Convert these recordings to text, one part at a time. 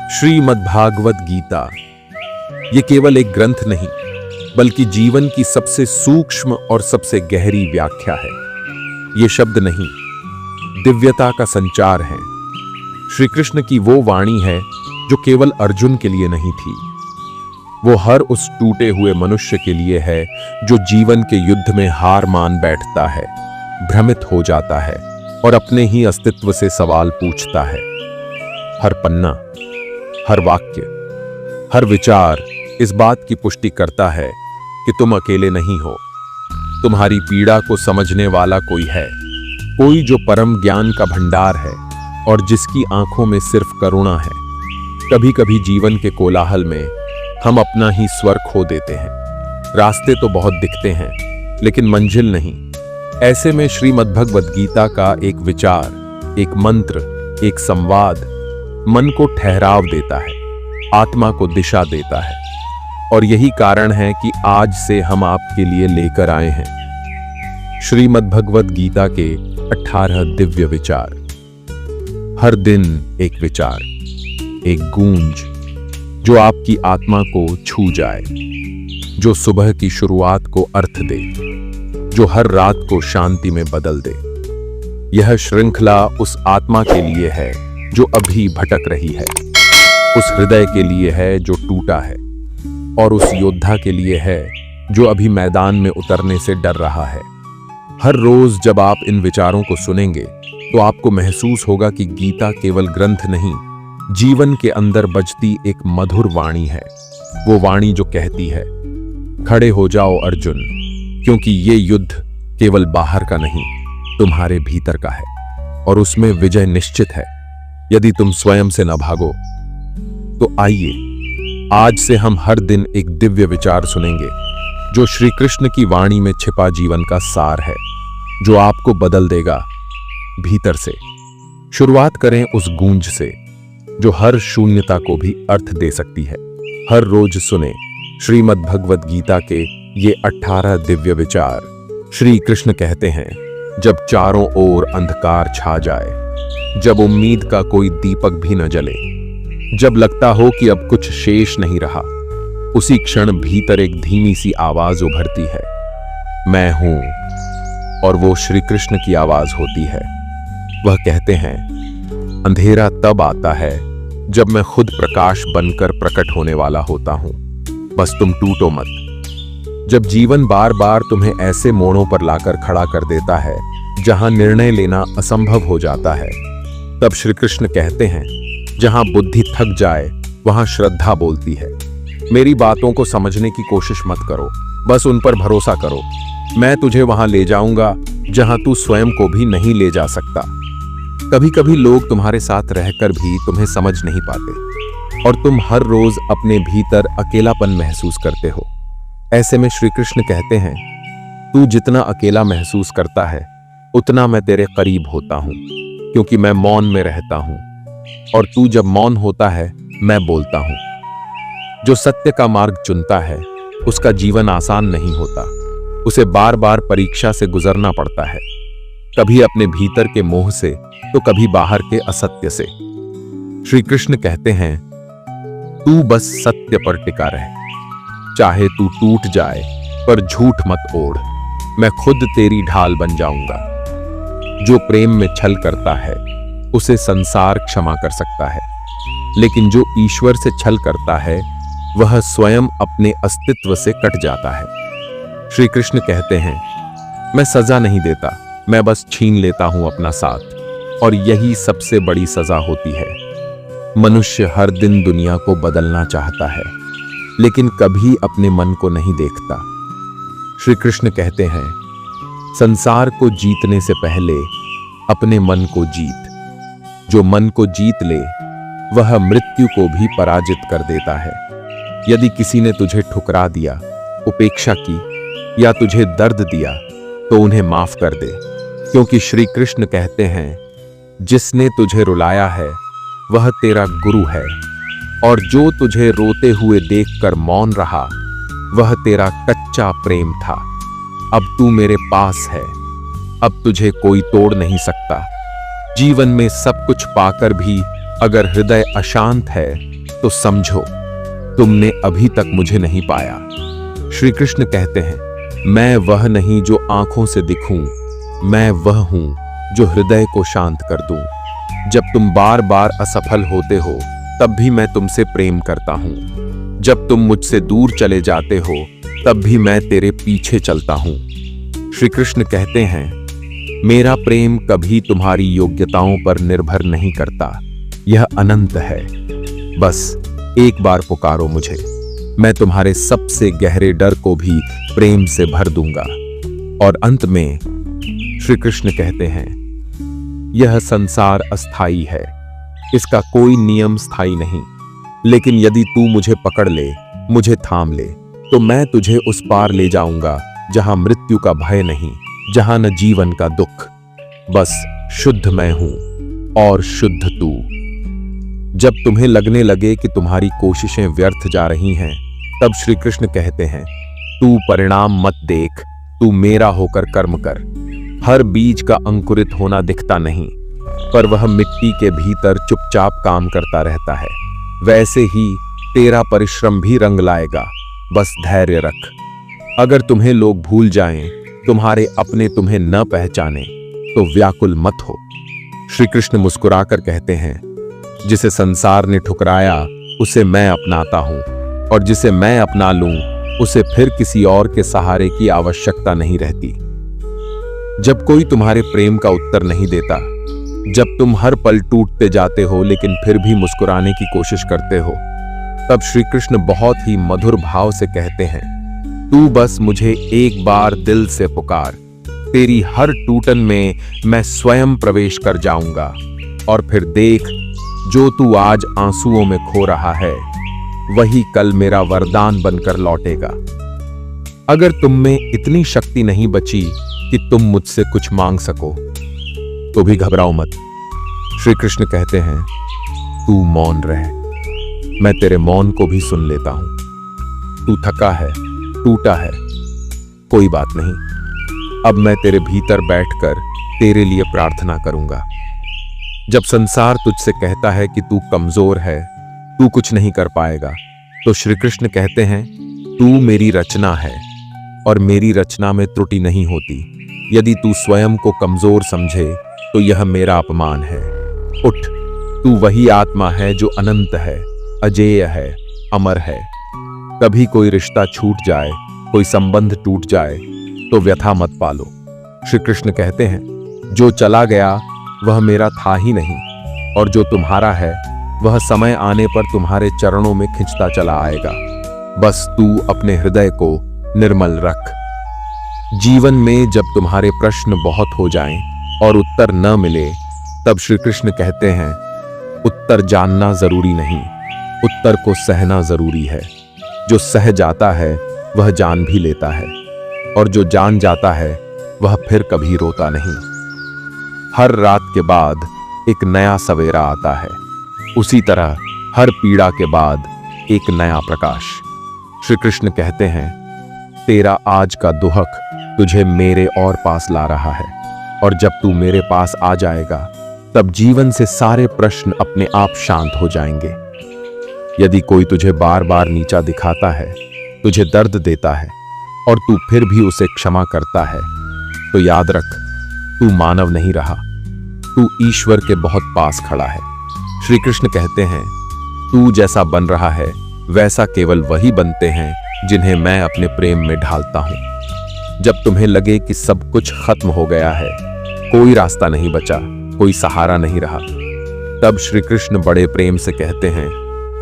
श्रीमद्भागवत गीता ये केवल एक ग्रंथ नहीं बल्कि जीवन की सबसे सूक्ष्म और सबसे गहरी व्याख्या है। ये शब्द नहीं, दिव्यता का संचार है। श्री कृष्ण की वो वाणी है जो केवल अर्जुन के लिए नहीं थी, वो हर उस टूटे हुए मनुष्य के लिए है जो जीवन के युद्ध में हार मान बैठता है, भ्रमित हो जाता है और अपने ही अस्तित्व से सवाल पूछता है। हर पन्ना, हर वाक्य, हर विचार इस बात की पुष्टि करता है कि तुम अकेले नहीं हो। तुम्हारी पीड़ा को समझने वाला कोई है, कोई जो परम ज्ञान का भंडार है और जिसकी आंखों में सिर्फ करुणा है। कभी कभी जीवन के कोलाहल में हम अपना ही स्वर खो देते हैं। रास्ते तो बहुत दिखते हैं लेकिन मंजिल नहीं। ऐसे में श्रीमद्भगवत गीता का एक विचार, एक मंत्र, एक संवाद मन को ठहराव देता है, आत्मा को दिशा देता है। और यही कारण है कि आज से हम आपके लिए लेकर आए हैं श्रीमद्भगवत गीता के 18 दिव्य विचार। हर दिन एक विचार, एक गूंज जो आपकी आत्मा को छू जाए, जो सुबह की शुरुआत को अर्थ दे, जो हर रात को शांति में बदल दे। यह श्रृंखला उस आत्मा के लिए है जो अभी भटक रही है, उस हृदय के लिए है जो टूटा है और उस योद्धा के लिए है जो अभी मैदान में उतरने से डर रहा है। हर रोज जब आप इन विचारों को सुनेंगे तो आपको महसूस होगा कि गीता केवल ग्रंथ नहीं, जीवन के अंदर बजती एक मधुर वाणी है। वो वाणी जो कहती है, खड़े हो जाओ अर्जुन, क्योंकि ये युद्ध केवल बाहर का नहीं, तुम्हारे भीतर का है और उसमें विजय निश्चित है यदि तुम स्वयं से न भागो। तो आइए आज से हम हर दिन एक दिव्य विचार सुनेंगे जो श्री कृष्ण की वाणी में छिपा जीवन का सार है, जो आपको बदल देगा भीतर से। शुरुआत करें उस गूंज से जो हर शून्यता को भी अर्थ दे सकती है। हर रोज सुने श्रीमद्भगवत गीता के ये 18 दिव्य विचार। श्री कृष्ण कहते हैं, जब चारों ओर अंधकार छा जाए, जब उम्मीद का कोई दीपक भी न जले, जब लगता हो कि अब कुछ शेष नहीं रहा, उसी क्षण भीतर एक धीमी सी आवाज उभरती है, मैं हूं। और वो श्री कृष्ण की आवाज होती है। वह कहते हैं, अंधेरा तब आता है जब मैं खुद प्रकाश बनकर प्रकट होने वाला होता हूं, बस तुम टूटो मत। जब जीवन बार बार तुम्हें ऐसे मोड़ों पर लाकर खड़ा कर देता है जहां निर्णय लेना असंभव हो जाता है, तब श्री कृष्ण कहते हैं, जहां बुद्धि थक जाए वहां श्रद्धा बोलती है। मेरी बातों को समझने की कोशिश मत करो, बस उन पर भरोसा करो। मैं तुझे वहां ले जाऊंगा जहां तू स्वयं को भी नहीं ले जा सकता। कभी कभी लोग तुम्हारे साथ रहकर भी तुम्हें समझ नहीं पाते और तुम हर रोज अपने भीतर अकेलापन महसूस करते हो। ऐसे में श्री कृष्ण कहते हैं, तू जितना अकेला महसूस करता है उतना मैं तेरे करीब होता हूं, क्योंकि मैं मौन में रहता हूं और तू जब मौन होता है मैं बोलता हूं। जो सत्य का मार्ग चुनता है उसका जीवन आसान नहीं होता, उसे बार बार परीक्षा से गुजरना पड़ता है, कभी अपने भीतर के मोह से तो कभी बाहर के असत्य से। श्री कृष्ण कहते हैं, तू बस सत्य पर टिका रहे, चाहे तू टूट जाए पर झूठ मत ओढ़, मैं खुद तेरी ढाल बन जाऊंगा। जो प्रेम में छल करता है उसे संसार क्षमा कर सकता है, लेकिन जो ईश्वर से छल करता है वह स्वयं अपने अस्तित्व से कट जाता है। श्री कृष्ण कहते हैं, मैं सजा नहीं देता, मैं बस छीन लेता हूं अपना साथ, और यही सबसे बड़ी सजा होती है। मनुष्य हर दिन दुनिया को बदलना चाहता है लेकिन कभी अपने मन को नहीं देखता। श्री कृष्ण कहते हैं, संसार को जीतने से पहले अपने मन को जीत। जो मन को जीत ले वह मृत्यु को भी पराजित कर देता है। यदि किसी ने तुझे ठुकरा दिया, उपेक्षा की या तुझे दर्द दिया तो उन्हें माफ कर दे, क्योंकि श्री कृष्ण कहते हैं, जिसने तुझे रुलाया है वह तेरा गुरु है और जो तुझे रोते हुए देखकर मौन रहा वह तेरा कच्चा प्रेम था। अब तू मेरे पास है, अब तुझे कोई तोड़ नहीं सकता। जीवन में सब कुछ पाकर भी अगर हृदय अशांत है तो समझो तुमने अभी तक मुझे नहीं पाया। श्री कृष्ण कहते हैं, मैं वह नहीं जो आंखों से दिखूं, मैं वह हूं जो हृदय को शांत कर दूं। जब तुम बार बार असफल होते हो तब भी मैं तुमसे प्रेम करता हूं। जब तुम मुझसे दूर चले जाते हो तब भी मैं तेरे पीछे चलता हूं। श्री कृष्ण कहते हैं, मेरा प्रेम कभी तुम्हारी योग्यताओं पर निर्भर नहीं करता, यह अनंत है। बस एक बार पुकारो मुझे, मैं तुम्हारे सबसे गहरे डर को भी प्रेम से भर दूंगा। और अंत में श्री कृष्ण कहते हैं, यह संसार अस्थाई है, इसका कोई नियम स्थायी नहीं, लेकिन यदि तू मुझे पकड़ ले, मुझे थाम ले, तो मैं तुझे उस पार ले जाऊंगा जहां मृत्यु का भय नहीं, जहां न जीवन का दुख। बस शुद्ध मैं हूं और शुद्ध तू। जब तुम्हें लगने लगे कि तुम्हारी कोशिशें व्यर्थ जा रही हैं, तब श्री कृष्ण कहते हैं, तू परिणाम मत देख, तू मेरा होकर कर्म कर। हर बीज का अंकुरित होना दिखता नहीं, पर वह मिट्टी के भीतर चुपचाप काम करता रहता है। वैसे ही तेरा परिश्रम भी रंग लाएगा, बस धैर्य रख। अगर तुम्हें लोग भूल जाएं, तुम्हारे अपने तुम्हें न पहचाने, तो व्याकुल मत हो। श्री कृष्ण मुस्कुराकर कहते हैं, जिसे संसार ने ठुकराया उसे मैं अपनाता हूं, और जिसे मैं अपना लूं उसे फिर किसी और के सहारे की आवश्यकता नहीं रहती। जब कोई तुम्हारे प्रेम का उत्तर नहीं देता, जब तुम हर पल टूटते जाते हो लेकिन फिर भी मुस्कुराने की कोशिश करते हो, तब श्री कृष्ण बहुत ही मधुर भाव से कहते हैं, तू बस मुझे एक बार दिल से पुकार, तेरी हर टूटन में मैं स्वयं प्रवेश कर जाऊंगा, और फिर देख, जो तू आज आंसुओं में खो रहा है, वही कल मेरा वरदान बनकर लौटेगा। अगर तुम में इतनी शक्ति नहीं बची कि तुम मुझसे कुछ मांग सको, तो भी घबराओ मत। श्री कृष्ण कहते हैं, तू मौन रह, मैं तेरे मौन को भी सुन लेता हूं। तू थका है, टूटा है, कोई बात नहीं, अब मैं तेरे भीतर बैठकर तेरे लिए प्रार्थना करूंगा। जब संसार तुझसे कहता है कि तू कमजोर है, तू कुछ नहीं कर पाएगा, तो श्री कृष्ण कहते हैं, तू मेरी रचना है और मेरी रचना में त्रुटि नहीं होती। यदि तू स्वयं को कमजोर समझे तो यह मेरा अपमान है। उठ, तू वही आत्मा है जो अनंत है, अजेय है, अमर है। कभी कोई रिश्ता छूट जाए, कोई संबंध टूट जाए, तो व्यथा मत पालो। श्री कृष्ण कहते हैं, जो चला गया वह मेरा था ही नहीं, और जो तुम्हारा है वह समय आने पर तुम्हारे चरणों में खिंचता चला आएगा। बस तू अपने हृदय को निर्मल रख। जीवन में जब तुम्हारे प्रश्न बहुत हो जाएं और उत्तर न मिले, तब श्री कृष्ण कहते हैं, उत्तर जानना जरूरी नहीं, उत्तर को सहना जरूरी है। जो सह जाता है वह जान भी लेता है, और जो जान जाता है वह फिर कभी रोता नहीं। हर रात के बाद एक नया सवेरा आता है, उसी तरह हर पीड़ा के बाद एक नया प्रकाश। श्री कृष्ण कहते हैं, तेरा आज का दुहक तुझे मेरे और पास ला रहा है, और जब तू मेरे पास आ जाएगा तब जीवन से सारे प्रश्न अपने आप शांत हो जाएंगे। यदि कोई तुझे बार बार नीचा दिखाता है, तुझे दर्द देता है, और तू फिर भी उसे क्षमा करता है, तो याद रख, तू मानव नहीं रहा, तू ईश्वर के बहुत पास खड़ा है। श्री कृष्ण कहते हैं, तू जैसा बन रहा है वैसा केवल वही बनते हैं जिन्हें मैं अपने प्रेम में ढालता हूं। जब तुम्हें लगे कि सब कुछ खत्म हो गया है, कोई रास्ता नहीं बचा, कोई सहारा नहीं रहा, तब श्री कृष्ण बड़े प्रेम से कहते हैं,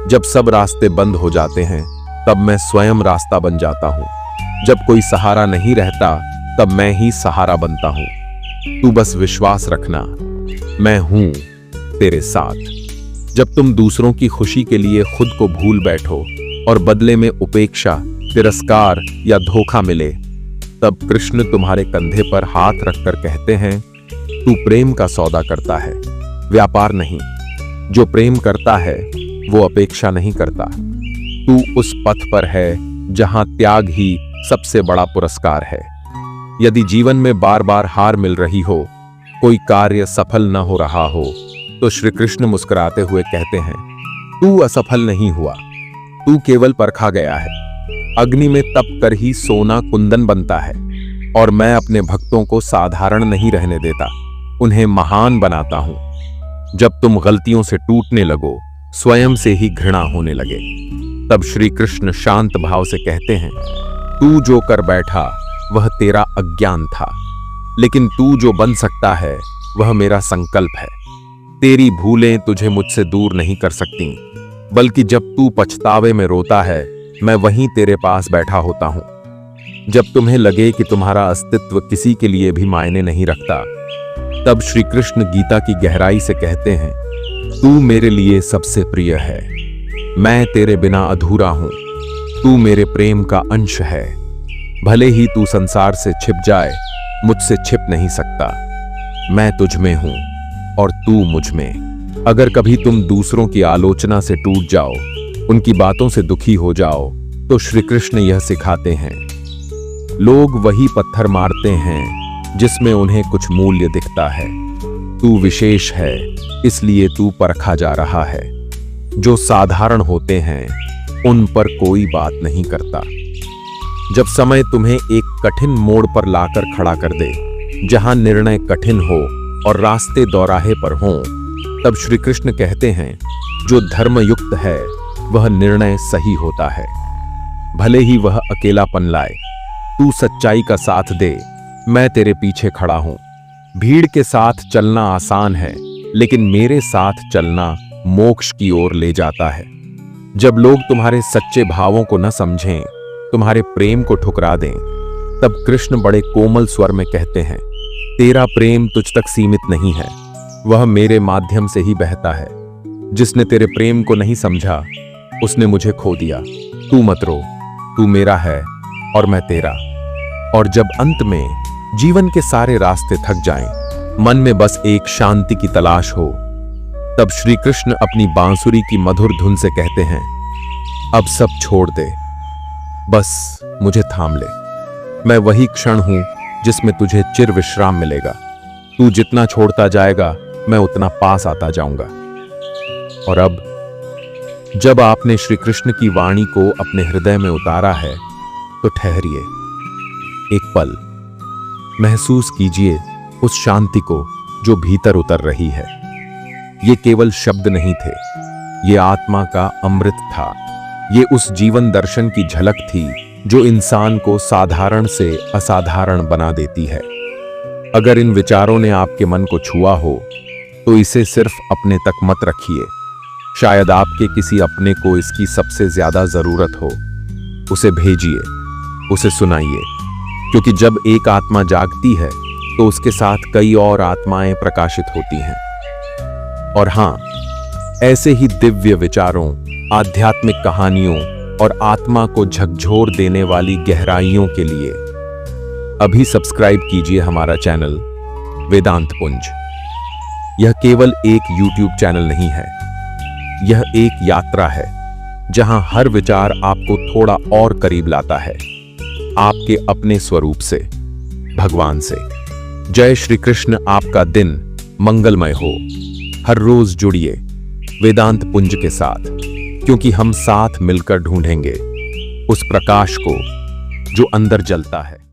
जब सब रास्ते बंद हो जाते हैं तब मैं स्वयं रास्ता बन जाता हूं। जब कोई सहारा नहीं रहता तब मैं ही सहारा बनता हूं। तू बस विश्वास रखना, मैं हूं तेरे साथ। जब तुम दूसरों की खुशी के लिए खुद को भूल बैठो और बदले में उपेक्षा, तिरस्कार या धोखा मिले, तब कृष्ण तुम्हारे कंधे पर हाथ रखकर कहते हैं, तू प्रेम का सौदा करता है, व्यापार नहीं। जो प्रेम करता है वो अपेक्षा नहीं करता। तू उस पथ पर है जहां त्याग ही सबसे बड़ा पुरस्कार है। यदि जीवन में बार बार हार मिल रही हो, कोई कार्य सफल न हो रहा हो, तो श्री कृष्ण मुस्कुराते हुए कहते हैं, तू असफल नहीं हुआ, तू केवल परखा गया है। अग्नि में तप कर ही सोना कुंदन बनता है, और मैं अपने भक्तों को साधारण नहीं रहने देता, उन्हें महान बनाता हूं। जब तुम गलतियों से टूटने लगो, स्वयं से ही घृणा होने लगे, तब श्री कृष्ण शांत भाव से कहते हैं, तू जो कर बैठा वह तेरा अज्ञान था, लेकिन तू जो बन सकता है वह मेरा संकल्प है। तेरी भूलें तुझे मुझसे दूर नहीं कर सकती, बल्कि जब तू पछतावे में रोता है, मैं वहीं तेरे पास बैठा होता हूं। जब तुम्हें लगे कि तुम्हारा अस्तित्व किसी के लिए भी मायने नहीं रखता, तब श्री कृष्ण गीता की गहराई से कहते हैं, तू मेरे लिए सबसे प्रिय है, मैं तेरे बिना अधूरा हूं, तू मेरे प्रेम का अंश है। भले ही तू संसार से छिप जाए, मुझसे छिप नहीं सकता। मैं तुझ में हूं और तू मुझ में। अगर कभी तुम दूसरों की आलोचना से टूट जाओ, उनकी बातों से दुखी हो जाओ, तो श्री कृष्ण यह सिखाते हैं, लोग वही पत्थर मारते हैं जिसमें उन्हें कुछ मूल्य दिखता है। तू विशेष है, इसलिए तू परखा जा रहा है। जो साधारण होते हैं उन पर कोई बात नहीं करता। जब समय तुम्हें एक कठिन मोड़ पर लाकर खड़ा कर दे, जहां निर्णय कठिन हो और रास्ते दौराहे पर हों, तब श्री कृष्ण कहते हैं, जो धर्मयुक्त है वह निर्णय सही होता है, भले ही वह अकेलापन लाए। तू सच्चाई का साथ दे, मैं तेरे पीछे खड़ा हूं। भीड़ के साथ चलना आसान है, लेकिन मेरे साथ चलना मोक्ष की ओर ले जाता है। जब लोग तुम्हारे सच्चे भावों को न समझें, तुम्हारे प्रेम को ठुकरा दें, तब कृष्ण बड़े कोमल स्वर में कहते हैं, तेरा प्रेम तुझ तक सीमित नहीं है, वह मेरे माध्यम से ही बहता है। जिसने तेरे प्रेम को नहीं समझा, उसने मुझे खो दिया। तू मत रो, तू मेरा है और मैं तेरा। और जब अंत में जीवन के सारे रास्ते थक जाएं, मन में बस एक शांति की तलाश हो, तब श्री कृष्ण अपनी बांसुरी की मधुर धुन से कहते हैं, अब सब छोड़ दे, बस मुझे थाम ले। मैं वही क्षण हूं जिसमें तुझे चिर विश्राम मिलेगा। तू जितना छोड़ता जाएगा, मैं उतना पास आता जाऊंगा। और अब जब आपने श्री कृष्ण की वाणी को अपने हृदय में उतारा है, तो ठहरिए, एक पल महसूस कीजिए उस शांति को जो भीतर उतर रही है। ये केवल शब्द नहीं थे, ये आत्मा का अमृत था। ये उस जीवन दर्शन की झलक थी जो इंसान को साधारण से असाधारण बना देती है। अगर इन विचारों ने आपके मन को छुआ हो, तो इसे सिर्फ अपने तक मत रखिए। शायद आपके किसी अपने को इसकी सबसे ज्यादा जरूरत हो। उसे भेजिए, उसे सुनाइए, क्योंकि जब एक आत्मा जागती है, तो उसके साथ कई और आत्माएं प्रकाशित होती हैं। और हां, ऐसे ही दिव्य विचारों, आध्यात्मिक कहानियों और आत्मा को झकझोर देने वाली गहराइयों के लिए अभी सब्सक्राइब कीजिए हमारा चैनल वेदांत पुंज। यह केवल एक YouTube चैनल नहीं है, यह एक यात्रा है जहां हर विचार आपको थोड़ा और करीब लाता है आपके अपने स्वरूप से, भगवान से। जय श्री कृष्ण। आपका दिन मंगलमय हो। हर रोज जुड़िए वेदांत पुंज के साथ, क्योंकि हम साथ मिलकर ढूंढेंगे उस प्रकाश को जो अंदर जलता है।